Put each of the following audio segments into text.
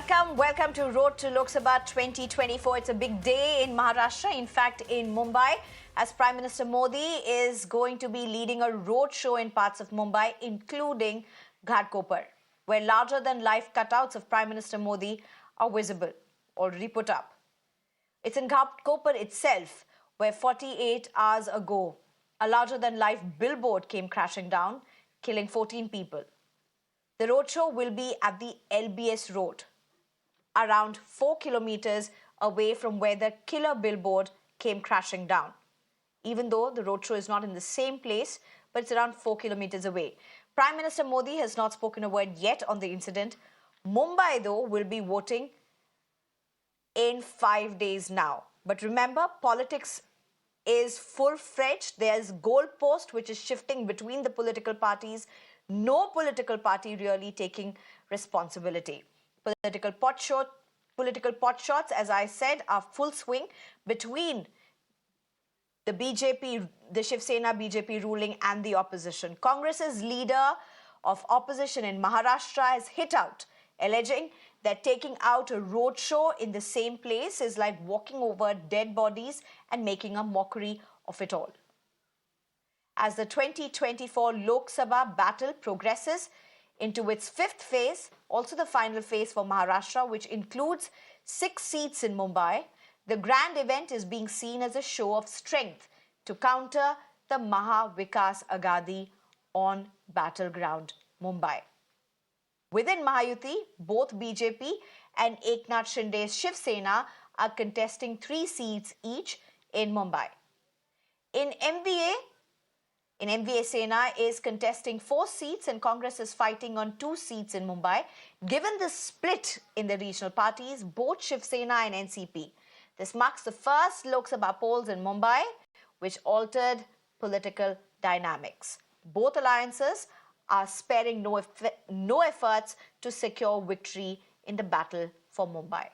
Welcome to Road to Lok Sabha 2024. It's a big day in Maharashtra, in fact in Mumbai, as Prime Minister Modi is going to be leading a road show in parts of Mumbai, including Ghatkopar, where larger-than-life cutouts of Prime Minister Modi are visible, already put up. It's in Ghatkopar itself, where 48 hours ago, a larger-than-life billboard came crashing down, killing 14 people. The roadshow will be at the LBS Road, around 4 kilometers away from where the killer billboard came crashing down. Even though the roadshow is not in the same place, but it's around 4 kilometers away. Prime Minister Modi has not spoken a word yet on the incident. Mumbai, though, will be voting in 5 days now. But remember, politics is full-fledged. There's goalpost which is shifting between the political parties. No political party really taking responsibility. Political pot shots, as I said, are full swing between the BJP, the Shiv Sena BJP ruling and the opposition. Congress's leader of opposition in Maharashtra has hit out, alleging that taking out a roadshow in the same place is like walking over dead bodies and making a mockery of it all. As the 2024 Lok Sabha battle progresses into its fifth phase, also the final phase for Maharashtra, which includes 6 seats in Mumbai, the grand event is being seen as a show of strength to counter the Maha Vikas Aghadi on battleground Mumbai. Within Mahayuti, both BJP and Eknath Shinde's Shiv Sena are contesting 3 seats each in Mumbai. In MVA Sena is contesting 4 seats and Congress is fighting on 2 seats in Mumbai. Given the split in the regional parties, both Shiv Sena and NCP, this marks the first Lok Sabha polls in Mumbai, which altered political dynamics. Both alliances are sparing no efforts to secure victory in the battle for Mumbai.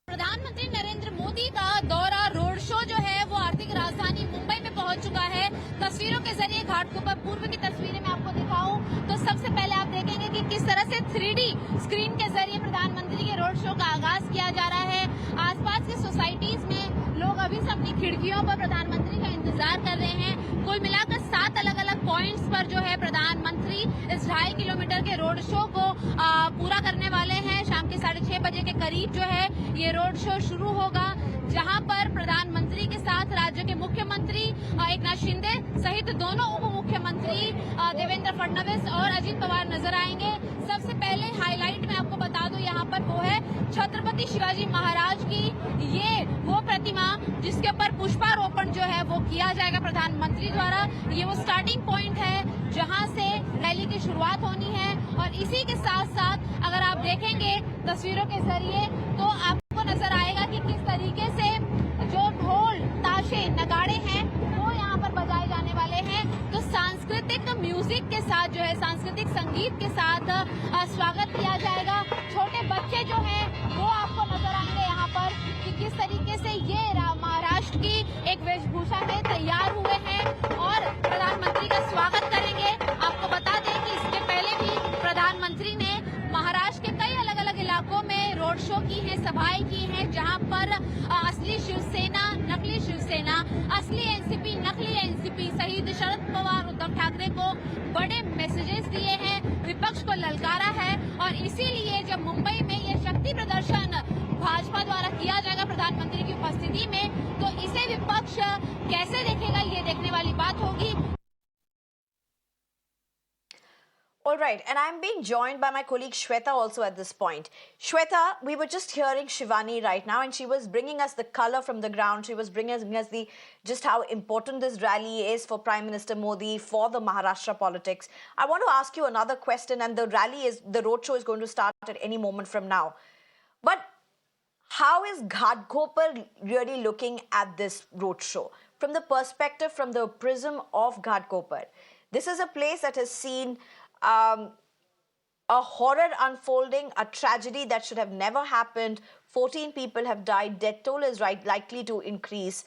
प्रधानमंत्री नरेंद्र मोदी का दौरा road show जो है वो आर्थिक राजधानी मुंबई में पहुंच चुका है। तस्वीरों के जरिए घाटकोपर पूर्व की तस्वीरें मैं आपको दिखाऊं तो सबसे पहले आप देखेंगे कि किस तरह से 3D स्क्रीन के जरिए प्रधानमंत्री के रोड शो का आगाज किया जा रहा है। आसपास की सोसाइटीज में लोग अभी से अपनी खिड़कियों पर प्रधानमंत्री का इंतजार कर रहे हैं। कुल मिलाकर 7 अलग अलग पॉइंट्स पर जो है प्रधानमंत्री इस 2.5 किलोमीटर के रोड शो को पूरा करने वाले हैं। शाम के 6:30 बजे के करीब जो है ये रोड शो शुरू होगा, जहां पर प्रधानमंत्री के साथ राज्य के मुख्यमंत्री एकनाथ शिंदे सहित दोनों उप मुख्यमंत्री देवेंद्र फडणवीस और अजित पवार नजर आएंगे। सबसे पहले हाईलाइट में आपको बता दूं यहाँ पर वो है छत्रपति शिवाजी महाराज की ये वो प्रतिमा जिसके ऊपर पुष्पारोपण जो है वो किया जाएगा प्रधानमंत्री द्वारा। ये वो स्टार्टिंग पॉइंट है जहाँ से रैली की शुरुआत होनी है और इसी के साथ साथ अगर आप देखेंगे तस्वीरों के जरिए तो आपको नजर आएगा कि किस तरीके से जो ढोल ताशे नगाड़े हैं वो यहाँ पर बजाए जाने वाले हैं। तो सांस्कृतिक म्यूजिक के साथ जो है सांस्कृतिक संगीत के साथ स्वागत किया जाएगा। छोटे बच्चे जो हैं वो आपको नजर आएंगे यहाँ पर कि किस तरीके से ये महाराष्ट्र की एक वेशभूषा में तैयार हुए हैं और प्रधानमंत्री का स्वागत करेंगे। आपको बता दें कि इसके पहले भी प्रधानमंत्री ने महाराष्ट्र के कई अलग अलग इलाकों में रोड शो की है, सभाएं की हैं, जहां पर असली शिवसेना, नकली शिवसेना, असली एनसीपी, नकली एनसीपी सहित शरद पवार, उद्धव ठाकरे को बड़े मैसेजेस दिए हैं, विपक्ष को ललकारा है और इसीलिए जब मुंबई में ये शक्ति प्रदर्शन भाजपा द्वारा किया जाएगा प्रधानमंत्री की उपस्थिति में तो इसे विपक्ष कैसे देखेगा ये देखने वाली बात होगी। All right, and I'm being joined by my colleague Shweta also at this point. Shweta, we were just hearing Shivani right now and she was bringing us the color from the ground. She was bringing us just how important this rally is for Prime Minister Modi, for the Maharashtra politics. I want to ask you another question, and the roadshow is going to start at any moment from now. But how is Ghatkopar really looking at this roadshow? From the perspective, from the prism of Ghatkopar, this is a place that has seen a horror unfolding, a tragedy that should have never happened. 14 people have died. Death toll is likely to increase.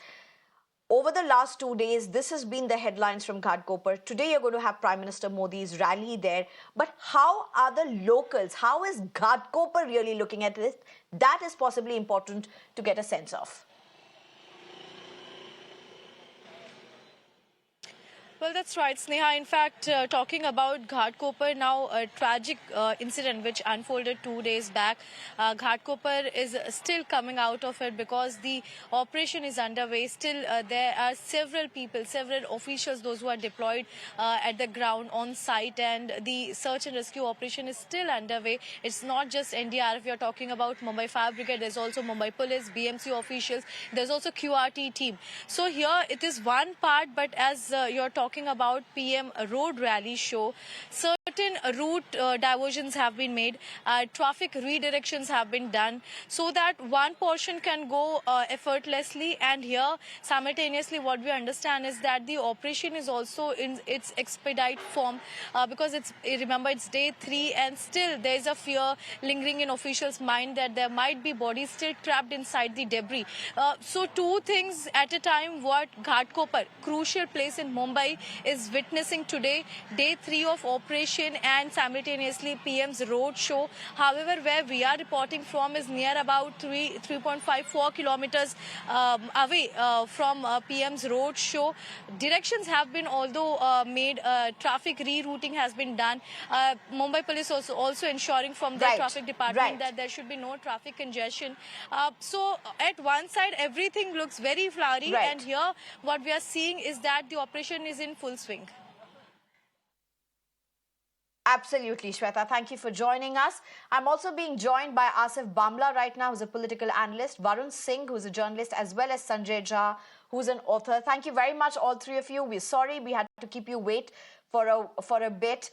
Over the last 2 days, this has been the headlines from Ghatkopar. Today, you're going to have Prime Minister Modi's rally there. But how are the locals? How is Ghatkopar really looking at this? That is possibly important to get a sense of. Well, that's right, Sneha. In fact, talking about Ghatkopar now, a tragic incident which unfolded 2 days back. Ghatkopar is still coming out of it because the operation is underway. Still, there are several people, several officials, those who are deployed at the ground on site, and the search and rescue operation is still underway. It's not just NDRF. We are talking about Mumbai Fire Brigade. There's also Mumbai Police, BMC officials. There's also QRT team. So here it is one part, but as you're talking about PM road rally show, certain route diversions have been made, traffic redirections have been done so that one portion can go effortlessly, and here simultaneously what we understand is that the operation is also in its expedite form because remember it's day 3 and still there is a fear lingering in officials' mind that there might be bodies still trapped inside the debris. So two things at a time, what Ghatkopar, crucial place in Mumbai, is witnessing today, day 3 of operation and simultaneously PM's road show. However, where we are reporting from is near about 3.54 kilometers away from PM's road show. Directions have been made, traffic rerouting has been done. Mumbai Police also ensuring from their traffic department that there should be no traffic congestion. So at one side, everything looks very flowery, and here what we are seeing is that the operation is in full swing. Absolutely, Shweta. Thank you for joining us. I'm also being joined by Asif Bhamla right now, who's a political analyst, Varun Singh, who's a journalist, as well as Sanjay Jha, who's an author. Thank you very much, all three of you. We're sorry we had to keep you wait for a bit.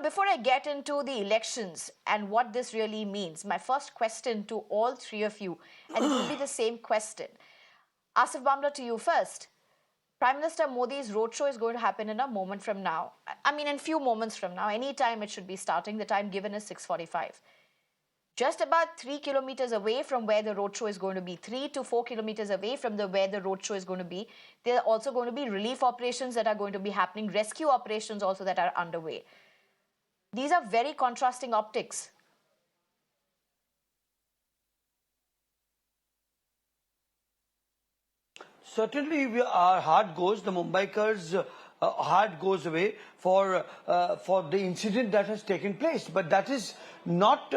Before I get into the elections and what this really means, my first question to all three of you, and it will be the same question. Asif Bhamla, to you first. Prime Minister Modi's roadshow is going to happen in a moment from now. I mean, in a few moments from now. Any time it should be starting. The time given is 6:45. Just about 3 kilometers away from where the roadshow is going to be, 3 to 4 kilometers away from where the roadshow is going to be, there are also going to be relief operations that are going to be happening, rescue operations also that are underway. These are very contrasting optics. Certainly, our heart goes, the Mumbaikars' heart goes away for the incident that has taken place. But that is not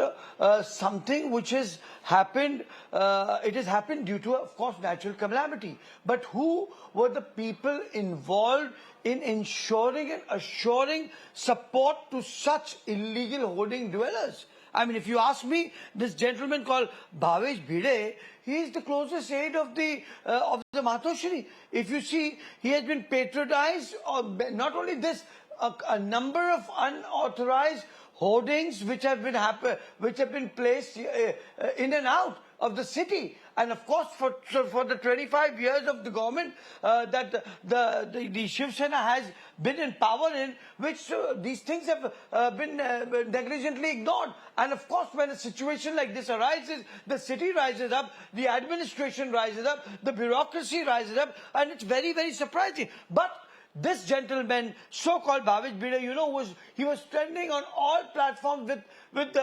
something which has happened. It has happened due to, of course, natural calamity. But who were the people involved in ensuring and assuring support to such illegal hoarding dwellers? I mean, if you ask me, this gentleman called Bhavesh Bhide, he is the closest aide of the Matoshri. If you see, he has been patronized, or not only this, a number of unauthorized hoardings which have been placed in and out of the city. And of course, for the 25 years of the government that the Shiv Sena has been in power in, which these things have been negligently ignored. And of course, when a situation like this arises, the city rises up, the administration rises up, the bureaucracy rises up, and it's very, very surprising. But this gentleman, so-called Bhavesh Bhide, he was trending on all platforms with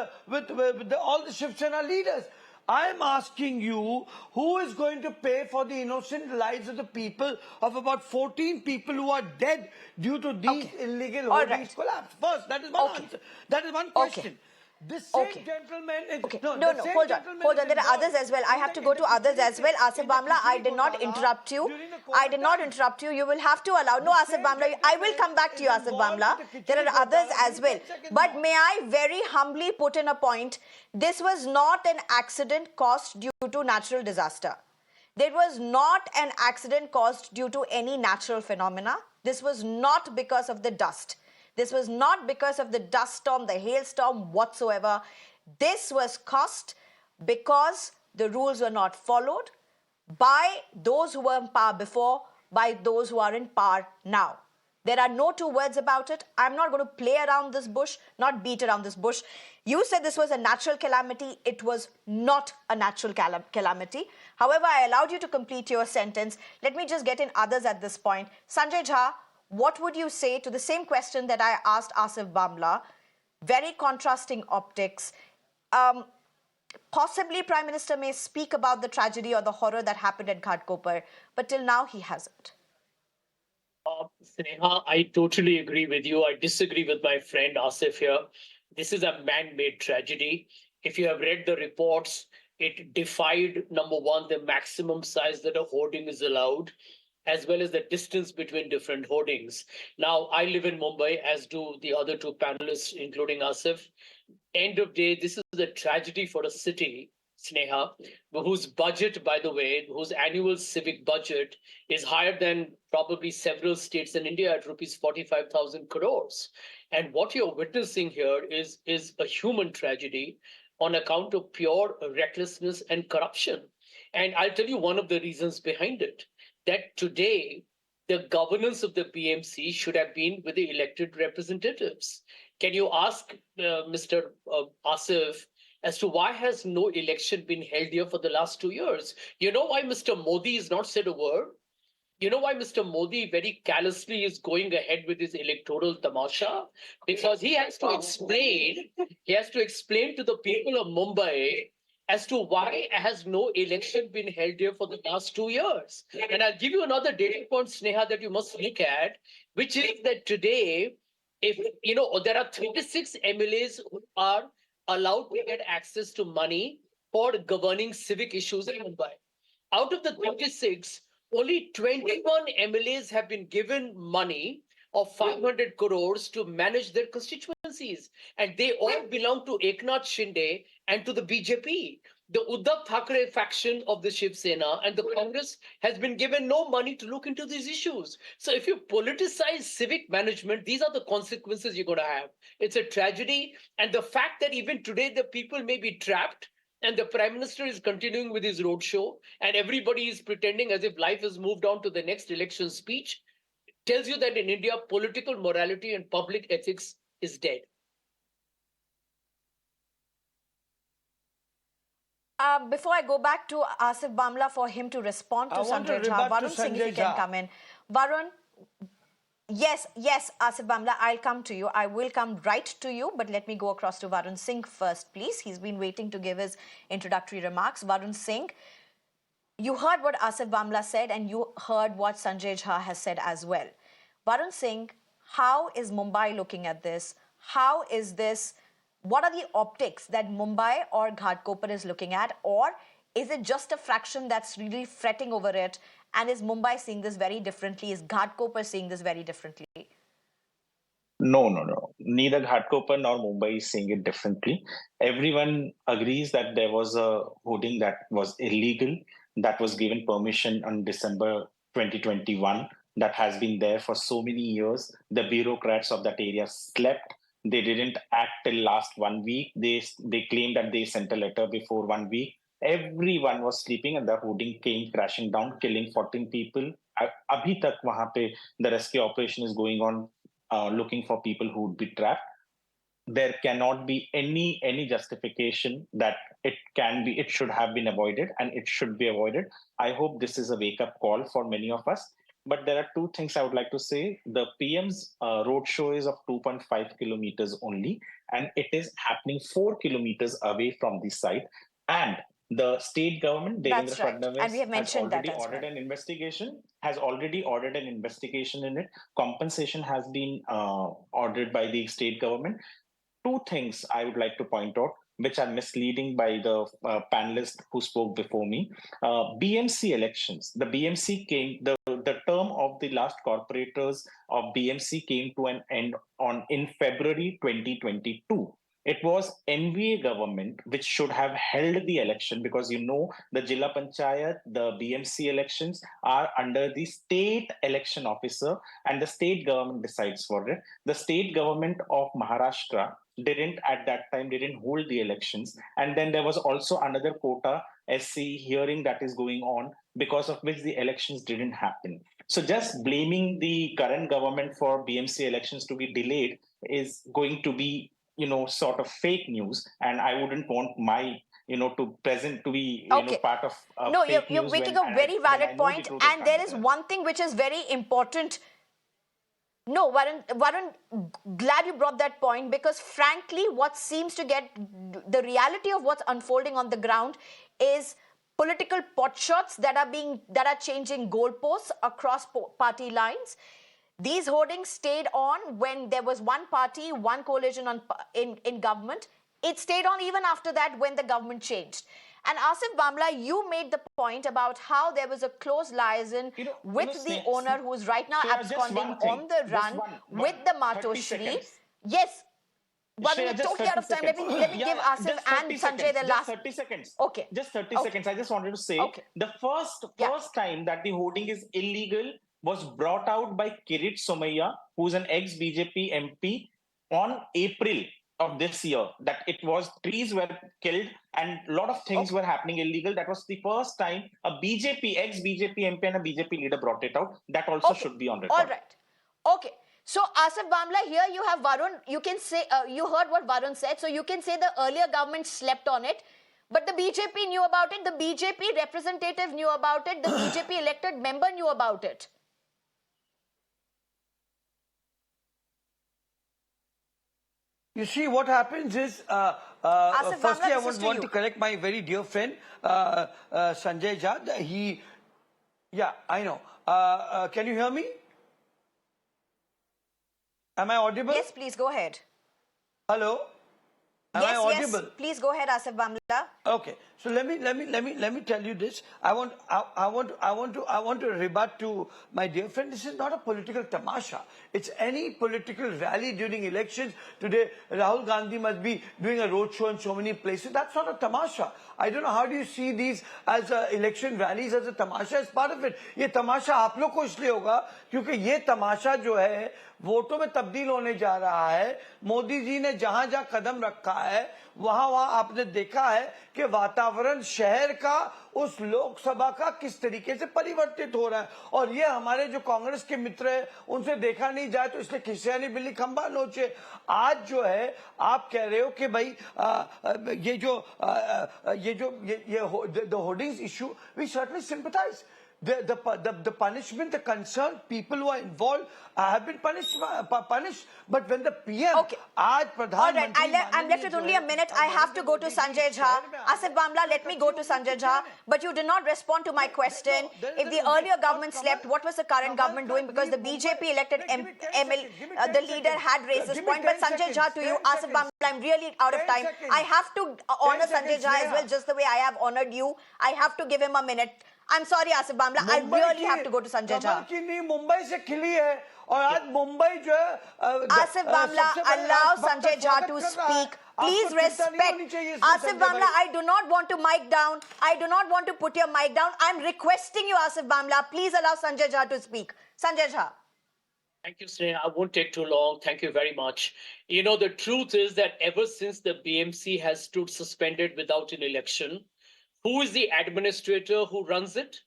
all the Shiv Sena leaders. I am asking you, who is going to pay for the innocent lives of the people, of about 14 people who are dead due to these illegal hoardings collapse? First, that is one answer. That is one question. This same gentleman is... Hold on. There are others as well. I have to go to others as well. Asif Bhamla, I did not interrupt you. You will have to allow... No, Asif Bhamla, I will come back to you, Asif Bhamla. There are others as well. But may I very humbly put in a point, this was not an accident caused due to natural disaster. There was not an accident caused due to any natural phenomena. This was not because of the dust. This was not because of the dust storm, the hailstorm whatsoever. This was caused because the rules were not followed by those who were in power before, by those who are in power now. There are no two words about it. I'm not going to play around this bush, not beat around this bush. You said this was a natural calamity. It was not a natural calamity. However, I allowed you to complete your sentence. Let me just get in others at this point. Sanjay Jha, what would you say to the same question that I asked Asif Bhamla? Very contrasting optics. Possibly Prime Minister may speak about the tragedy or the horror that happened at Ghatkopar, but till now he hasn't. Sneha, I totally agree with you. I disagree with my friend Asif here. This is a man-made tragedy. If you have read the reports, it defied, number one, the maximum size that a hoarding is allowed, as well as the distance between different hoardings. Now, I live in Mumbai, as do the other two panelists, including Asif. End of day, this is a tragedy for a city, Sneha, whose budget, by the way, whose annual civic budget is higher than probably several states in India at rupees 45,000 crores. And what you're witnessing here is a human tragedy on account of pure recklessness and corruption. And I'll tell you one of the reasons behind it, that today the governance of the PMC should have been with the elected representatives. Can you ask Mr. Asif as to why has no election been held here for the last 2 years? You know why Mr. Modi has not said a word? You know why Mr. Modi very callously is going ahead with his electoral tamasha? Because he has to explain to the people of Mumbai as to why has no election been held here for the last 2 years. And I'll give you another data point, Sneha, that you must look at, which is that today, if you know, there are 36 MLAs who are allowed to get access to money for governing civic issues in Mumbai. Out of the 36, only 21 MLAs have been given money of 500 crores to manage their constituencies. And they all belong to Eknath Shinde and to the BJP. The Uddhav Thackeray faction of the Shiv Sena and the Congress has been given no money to look into these issues. So if you politicize civic management, these are the consequences you're going to have. It's a tragedy. And the fact that even today the people may be trapped and the Prime Minister is continuing with his roadshow and everybody is pretending as if life has moved on to the next election speech tells you that in India, political morality and public ethics is dead. Before I go back to Asif Bhamla for him to respond to Sanjay Jha, Varun Singh, if he can come in. Varun, yes, Asif Bhamla, I'll come to you. I will come right to you, but let me go across to Varun Singh first, please. He's been waiting to give his introductory remarks. Varun Singh, you heard what Asif Bhamla said and you heard what Sanjay Jha has said as well. Varun Singh, how is Mumbai looking at this? How is this? What are the optics that Mumbai or Ghatkopar is looking at? Or is it just a fraction that's really fretting over it? And is Mumbai seeing this very differently? Is Ghatkopar seeing this very differently? No. Neither Ghatkopar nor Mumbai is seeing it differently. Everyone agrees that there was a hoarding that was illegal, that was given permission on December 2021, that has been there for so many years. The bureaucrats of that area slept. They didn't act till last 1 week. They claimed that they sent a letter before 1 week. Everyone was sleeping and the hoarding came crashing down, killing 14 people. Abhi tak wahan pe the rescue operation is going on, looking for people who would be trapped. There cannot be any justification that it should have been avoided, and it should be avoided. I hope this is a wake-up call for many of us. But there are two things I would like to say. The PM's roadshow is of 2.5 kilometers only, and it is happening 4 kilometers away from the site. And the state government, Devendra Fadnavis, and we have mentioned has already ordered an investigation in it. Compensation has been ordered by the state government. Two things I would like to point out, which are misleading by the panelists who spoke before me. BMC elections. The BMC came, the term of the last corporators of BMC came to an end in February 2022. It was NVA government which should have held the election, because the Jilla Panchayat, the BMC elections are under the state election officer and the state government decides for it. The state government of Maharashtra didn't hold the elections. And then there was also another quota SC hearing that is going on, because of which the elections didn't happen. So just blaming the current government for BMC elections to be delayed is going to be, sort of fake news. And I wouldn't want my, to be, Okay. part of No, fake you're news making when, a very when I valid know the point, truth is and there coming is there. one thing which is very important. No, Varun, glad you brought that point, because frankly, what seems to get the reality of what's unfolding on the ground is political potshots that are changing goalposts across party lines. These hoardings stayed on when there was one party, one coalition in government. It stayed on even after that when the government changed. And Asif Bhamla, you made the point about how there was a close liaison with the owner who is right now Shreya, absconding on the run with the 30 Matoshri. seconds. Yes, Varun, Shreya, we're just totally 30 out of time. Let seconds. me Yeah, give Asif just 30 and Sanjay seconds. the Just last. 30 seconds. Okay. Just 30 Okay. seconds. I just wanted to say Okay. the first Yeah. time that the hoarding is illegal was brought out by Kirit Somaiya, who's an ex-BJP MP, on April of this year. That it was trees were killed and a lot of things were happening illegal. That was the first time a ex-BJP MP and a BJP leader brought it out. That also should be on record. All right. Okay. So, Asif Bhamla, here you have Varun. You can say, you heard what Varun said. So, you can say the earlier government slept on it. But the BJP knew about it. The BJP representative knew about it. The BJP elected member knew about it. You see, what happens is, firstly, I want to correct my very dear friend, Sanjay Jha. Yeah, I know. Can you hear me? Am I audible? Yes, please go ahead. Hello? Am I audible? Yes, please go ahead, Asif Bhamla. Okay, so let me tell you this. I want to rebut to my dear friend. This is not a political tamasha. It's any political rally during elections. Today, Rahul Gandhi must be doing a roadshow in so many places. That's not a tamasha. I don't know, how do you see these as election rallies as a tamasha? As part of it. ये तमाशा आप लोग को इसलिए होगा क्योंकि ये तमाशा जो है वोटों में तब्दील होने जा रहा है. मोदी जी ने जहां जहां कदम रखा है वहां आपने देखा है कि वातावरण शहर का उस लोकसभा का किस तरीके से परिवर्तित हो रहा है. और ये हमारे जो कांग्रेस के मित्र हैं उनसे देखा नहीं जाए तो इसलिए खिसियानी बिल्ली खंबा नोचे. आज जो है आप कह रहे हो कि भाई the hoardings issue, we certainly sympathize. The punishment, the concerned people who are involved have been punished. But when the PM, okay. All right, I'm left with only a minute. I have to go to Sanjay Jha. Asif Bhamla, let me go to Sanjay Jha. But you did not respond to my question. If the earlier government slept, what was the current government doing? Because the BJP elected ML, the leader had raised this point. But Sanjay Jha, to you, Asif Bhamla, I'm really out of time. I have to honor Sanjay Jha as well, just the way I have honored you. I have to give him a minute. I'm sorry, Asif Bhamla. I really have to go to Sanjay Jha. Mumbai से खिली है और आज मुंबई जो है Asif Bhamla, allow Sanjay Jha to speak. Please respect. Asif Bhamla, I do not want to mic down. I do not want to put your mic down. I'm requesting you, Asif Bhamla. Please allow Sanjay Jha to speak. Sanjay Jha. Thank you, Sneha. I won't take too long. Thank you very much. You know, the truth is that ever since the BMC has stood suspended without an election, who is the administrator who runs it?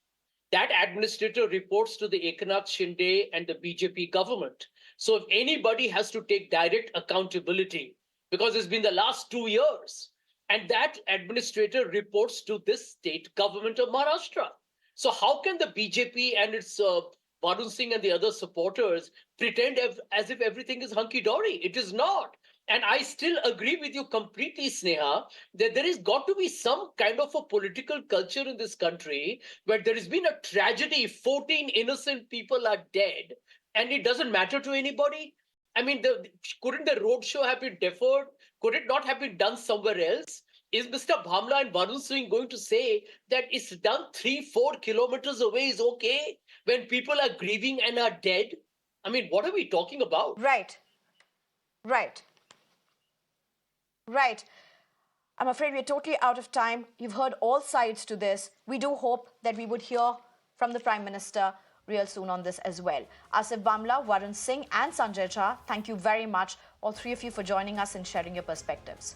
That administrator reports to the Eknath Shinde and the BJP government. So if anybody has to take direct accountability, because it's been the last 2 years, and that administrator reports to this state government of Maharashtra. So how can the BJP and its Varun Singh and the other supporters pretend as if everything is hunky-dory? It is not. And I still agree with you completely, Sneha, that there has got to be some kind of a political culture in this country where there has been a tragedy, 14 innocent people are dead, and it doesn't matter to anybody. I mean, couldn't the roadshow have been deferred? Could it not have been done somewhere else? Is Mr. Bhamla and Varun Singh going to say that it's done 3-4 kilometers away is okay when people are grieving and are dead? I mean, what are we talking about? Right. Right. Right. I'm afraid we're totally out of time. You've heard all sides to this. We do hope that we would hear from the Prime Minister real soon on this as well. Asif Bhamla, Varun Singh and Sanjay Jha, thank you very much, all three of you, for joining us and sharing your perspectives.